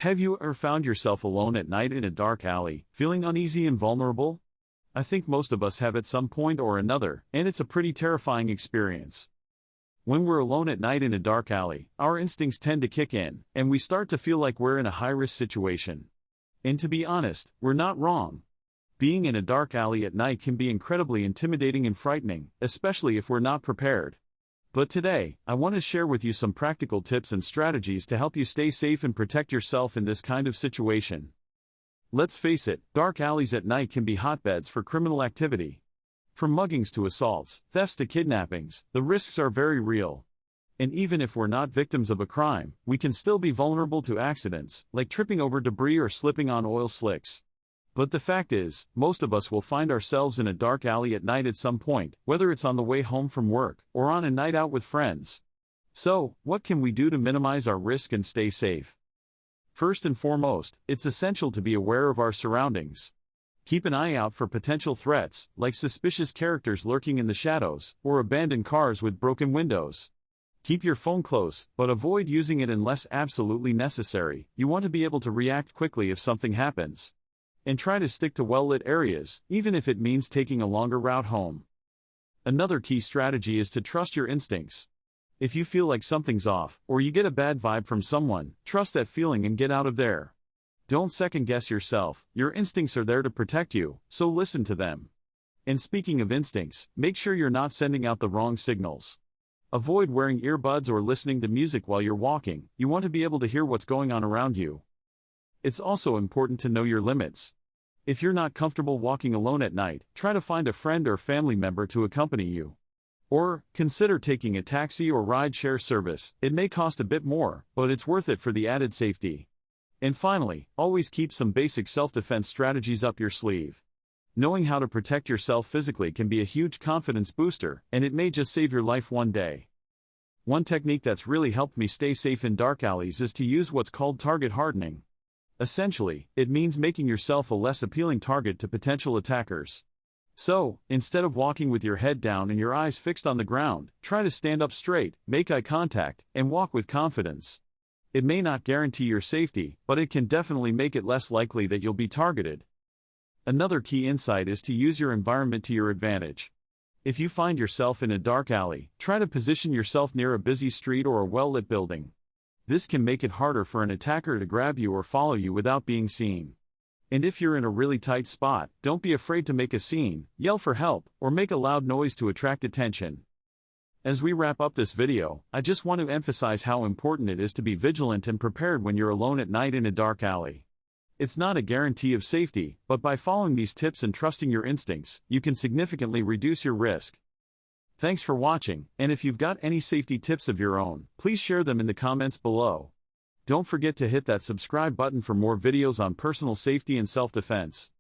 Have you ever found yourself alone at night in a dark alley, feeling uneasy and vulnerable? I think most of us have at some point or another, and it's a pretty terrifying experience. When we're alone at night in a dark alley, our instincts tend to kick in, and we start to feel like we're in a high-risk situation. And to be honest, we're not wrong. Being in a dark alley at night can be incredibly intimidating and frightening, especially if we're not prepared. But today, I want to share with you some practical tips and strategies to help you stay safe and protect yourself in this kind of situation. Let's face it, dark alleys at night can be hotbeds for criminal activity. From muggings to assaults, thefts to kidnappings, the risks are very real. And even if we're not victims of a crime, we can still be vulnerable to accidents, like tripping over debris or slipping on oil slicks. But the fact is, most of us will find ourselves in a dark alley at night at some point, whether it's on the way home from work, or on a night out with friends. So, what can we do to minimize our risk and stay safe? First and foremost, it's essential to be aware of our surroundings. Keep an eye out for potential threats, like suspicious characters lurking in the shadows, or abandoned cars with broken windows. Keep your phone close, but avoid using it unless absolutely necessary. You want to be able to react quickly if something happens. And try to stick to well-lit areas, even if it means taking a longer route home. Another key strategy is to trust your instincts. If you feel like something's off, or you get a bad vibe from someone, trust that feeling and get out of there. Don't second-guess yourself. Your instincts are there to protect you, so listen to them. And speaking of instincts, make sure you're not sending out the wrong signals. Avoid wearing earbuds or listening to music while you're walking. You want to be able to hear what's going on around you. It's also important to know your limits. If you're not comfortable walking alone at night, try to find a friend or family member to accompany you. Or, consider taking a taxi or ride-share service. It may cost a bit more, but it's worth it for the added safety. And finally, always keep some basic self-defense strategies up your sleeve. Knowing how to protect yourself physically can be a huge confidence booster, and it may just save your life one day. One technique that's really helped me stay safe in dark alleys is to use what's called target hardening. Essentially, it means making yourself a less appealing target to potential attackers. So, instead of walking with your head down and your eyes fixed on the ground, try to stand up straight, make eye contact, and walk with confidence. It may not guarantee your safety, but it can definitely make it less likely that you'll be targeted. Another key insight is to use your environment to your advantage. If you find yourself in a dark alley, try to position yourself near a busy street or a well-lit building. This can make it harder for an attacker to grab you or follow you without being seen. And if you're in a really tight spot, don't be afraid to make a scene, yell for help, or make a loud noise to attract attention. As we wrap up this video, I just want to emphasize how important it is to be vigilant and prepared when you're alone at night in a dark alley. It's not a guarantee of safety, but by following these tips and trusting your instincts, you can significantly reduce your risk. Thanks for watching, and if you've got any safety tips of your own, please share them in the comments below. Don't forget to hit that subscribe button for more videos on personal safety and self-defense.